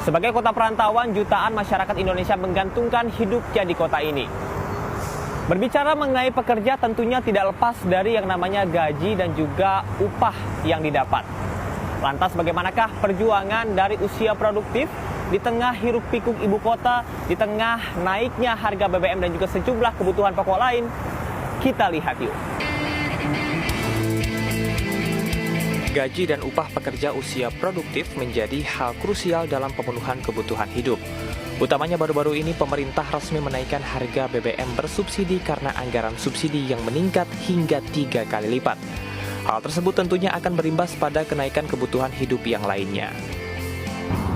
Sebagai kota perantauan, jutaan masyarakat Indonesia menggantungkan hidupnya di kota ini. Berbicara mengenai pekerja tentunya tidak lepas dari yang namanya gaji dan juga upah yang didapat. Lantas bagaimanakah perjuangan dari usia produktif di tengah hiruk pikuk ibu kota, di tengah naiknya harga BBM dan juga sejumlah kebutuhan pokok lain? Kita lihat yuk. Gaji dan upah pekerja usia produktif menjadi hal krusial dalam pemenuhan kebutuhan hidup. Utamanya baru-baru ini pemerintah resmi menaikkan harga BBM bersubsidi karena anggaran subsidi yang meningkat hingga 3 kali lipat. Hal tersebut tentunya akan berimbas pada kenaikan kebutuhan hidup yang lainnya.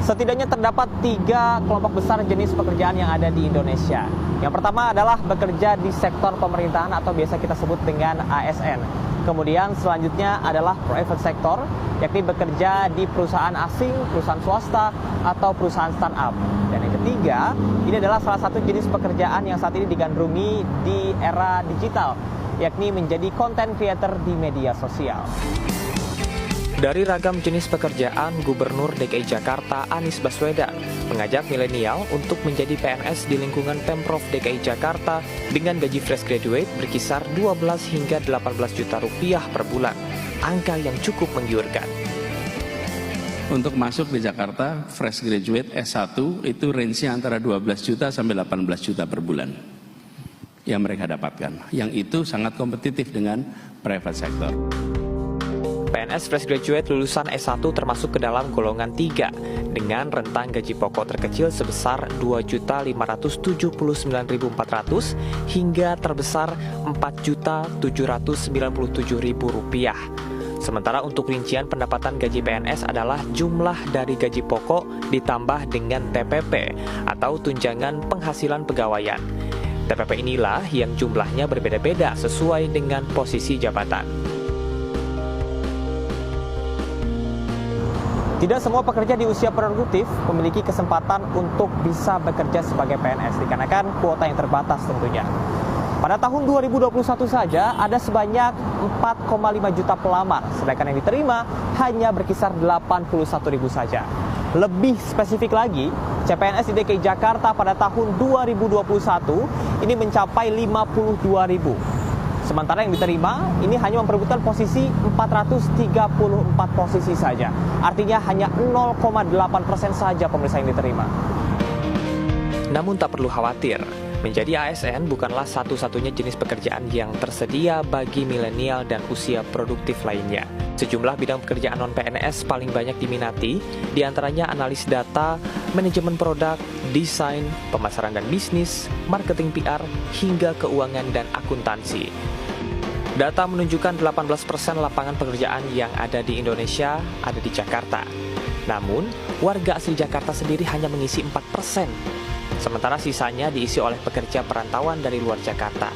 Setidaknya terdapat 3 kelompok besar jenis pekerjaan yang ada di Indonesia. Yang pertama adalah bekerja di sektor pemerintahan atau biasa kita sebut dengan ASN. Kemudian selanjutnya adalah private sector, yakni bekerja di perusahaan asing, perusahaan swasta, atau perusahaan startup. Dan yang ketiga, ini adalah salah satu jenis pekerjaan yang saat ini digandrungi di era digital, yakni menjadi content creator di media sosial. Dari ragam jenis pekerjaan, Gubernur DKI Jakarta Anies Baswedan mengajak milenial untuk menjadi PNS di lingkungan Pemprov DKI Jakarta dengan gaji fresh graduate berkisar 12 hingga 18 juta rupiah per bulan. Angka yang cukup menggiurkan. Untuk masuk di Jakarta, fresh graduate S1 itu range-nya antara 12 juta sampai 18 juta per bulan yang mereka dapatkan. Yang itu sangat kompetitif dengan private sector. PNS fresh graduate lulusan S1 termasuk ke dalam golongan 3 dengan rentang gaji pokok terkecil sebesar Rp2.579.400 hingga terbesar Rp4.797.000. Sementara untuk rincian pendapatan gaji PNS adalah jumlah dari gaji pokok ditambah dengan TPP atau tunjangan penghasilan pegawaian. TPP inilah yang jumlahnya berbeda-beda sesuai dengan posisi jabatan. Tidak semua pekerja di usia produktif memiliki kesempatan untuk bisa bekerja sebagai PNS dikarenakan kuota yang terbatas tentunya. Pada tahun 2021 saja ada sebanyak 4,5 juta pelamar, sedangkan yang diterima hanya berkisar 81.000 saja. Lebih spesifik lagi, CPNS di DKI Jakarta pada tahun 2021 ini mencapai 52.000. Sementara yang diterima ini hanya memperebutkan posisi 434 posisi saja. Artinya hanya 0,8% saja pemirsa yang diterima. Namun tak perlu khawatir, menjadi ASN bukanlah satu-satunya jenis pekerjaan yang tersedia bagi milenial dan usia produktif lainnya. Sejumlah bidang pekerjaan non-PNS paling banyak diminati, diantaranya analis data, manajemen produk, desain, pemasaran dan bisnis, marketing PR, hingga keuangan dan akuntansi. Data menunjukkan 18% lapangan pekerjaan yang ada di Indonesia ada di Jakarta. Namun, warga asli Jakarta sendiri hanya mengisi 4%. Sementara sisanya diisi oleh pekerja perantauan dari luar Jakarta.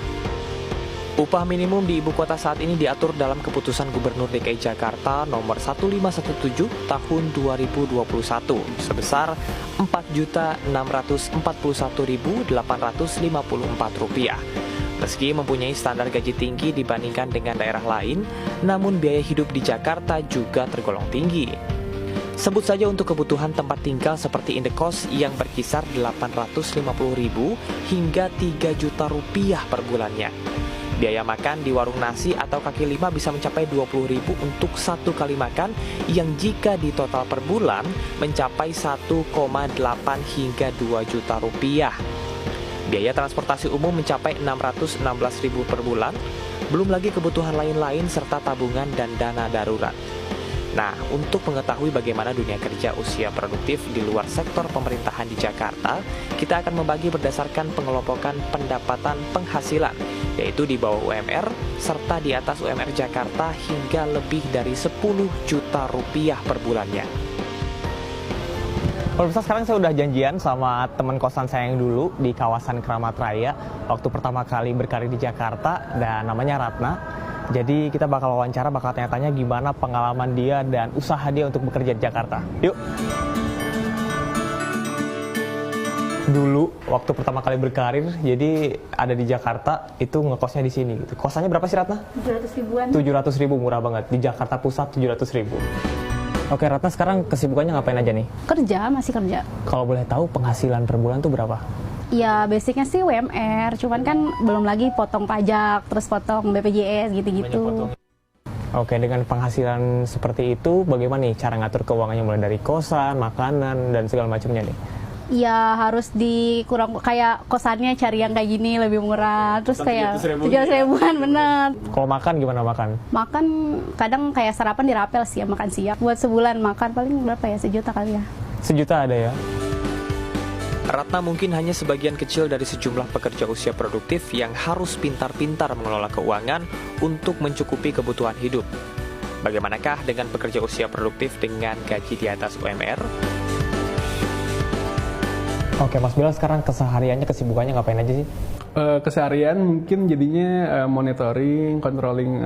Upah minimum di ibu kota saat ini diatur dalam keputusan Gubernur DKI Jakarta nomor 1517 tahun 2021 sebesar Rp4.641.854. Meski mempunyai standar gaji tinggi dibandingkan dengan daerah lain, namun biaya hidup di Jakarta juga tergolong tinggi. Sebut saja untuk kebutuhan tempat tinggal seperti indekos yang berkisar 850.000 hingga 3 juta rupiah per bulannya. Biaya makan di warung nasi atau kaki lima bisa mencapai 20.000 untuk satu kali makan yang jika di total per bulan mencapai 1,8 hingga 2 juta rupiah. Biaya transportasi umum mencapai 616.000 per bulan, belum lagi kebutuhan lain-lain serta tabungan dan dana darurat. Nah, untuk mengetahui bagaimana dunia kerja usia produktif di luar sektor pemerintahan di Jakarta, kita akan membagi berdasarkan pengelompokan pendapatan penghasilan, yaitu di bawah UMR, serta di atas UMR Jakarta hingga lebih dari 10 juta rupiah per bulannya. Pemirsa, sekarang saya udah janjian sama teman kosan saya yang dulu di kawasan Keramat Raya waktu pertama kali berkarir di Jakarta, dan namanya Ratna. Jadi kita bakal wawancara, bakal tanya-tanya gimana pengalaman dia dan usaha dia untuk bekerja di Jakarta. Yuk! Dulu waktu pertama kali berkarir, jadi ada di Jakarta, itu ngekosnya di sini. Gitu. Kosannya berapa sih Ratna? 700 ribuan. 700 ribu, murah banget. Di Jakarta Pusat 700 ribu. Oke, Ratna sekarang kesibukannya ngapain aja nih? Kerja, masih kerja. Kalau boleh tahu penghasilan per bulan tuh berapa? Ya basicnya sih UMR, cuman kan belum lagi potong pajak, terus potong BPJS gitu-gitu. Oke, dengan penghasilan seperti itu, bagaimana nih cara ngatur keuangannya mulai dari kosan, makanan, dan segala macamnya nih? Ya harus dikurang, kayak kosannya cari yang kayak gini lebih murah, terus kayak 700 ribuan bener. Kalau makan gimana makan? Makan kadang kayak sarapan dirapel sih ya, makan siap. Buat sebulan makan paling berapa ya, 1 juta kali ya. 1 juta ada ya? Ratna mungkin hanya sebagian kecil dari sejumlah pekerja usia produktif yang harus pintar-pintar mengelola keuangan untuk mencukupi kebutuhan hidup. Bagaimanakah dengan pekerja usia produktif dengan gaji di atas UMR? Oke, Mas Bilal sekarang kesehariannya, kesibukannya ngapain aja sih? Keseharian mungkin jadinya monitoring, controlling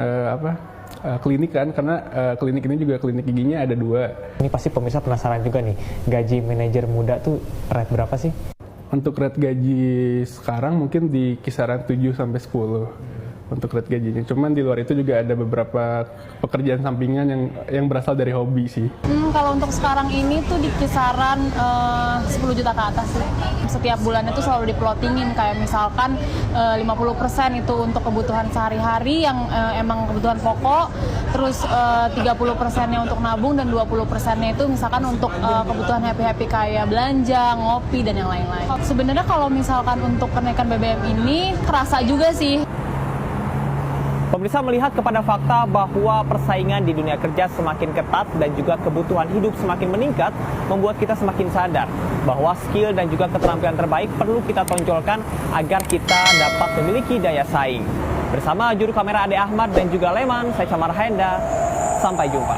klinik kan, karena klinik ini juga klinik giginya ada 2. Ini pasti pemirsa penasaran juga nih, gaji manajer muda tuh rate berapa sih? Untuk rate gaji sekarang mungkin di kisaran 7 sampai 10 untuk rate gajinya. Cuman di luar itu juga ada beberapa pekerjaan sampingan yang berasal dari hobi sih. Kalau untuk sekarang ini tuh di kisaran 10 juta ke atas sih. Setiap bulannya tuh selalu diplotingin, kayak misalkan 50% itu untuk kebutuhan sehari-hari yang emang kebutuhan pokok, terus 30%-nya untuk nabung, dan 20%-nya itu misalkan untuk kebutuhan happy-happy kayak belanja, ngopi, dan yang lain-lain. Sebenarnya kalau misalkan untuk kenaikan BBM ini kerasa juga sih. Pemirsa melihat kepada fakta bahwa persaingan di dunia kerja semakin ketat dan juga kebutuhan hidup semakin meningkat, membuat kita semakin sadar bahwa skill dan juga keterampilan terbaik perlu kita tonjolkan agar kita dapat memiliki daya saing. Bersama juru kamera Ade Ahmad dan juga Leman, saya Camar Henda, sampai jumpa.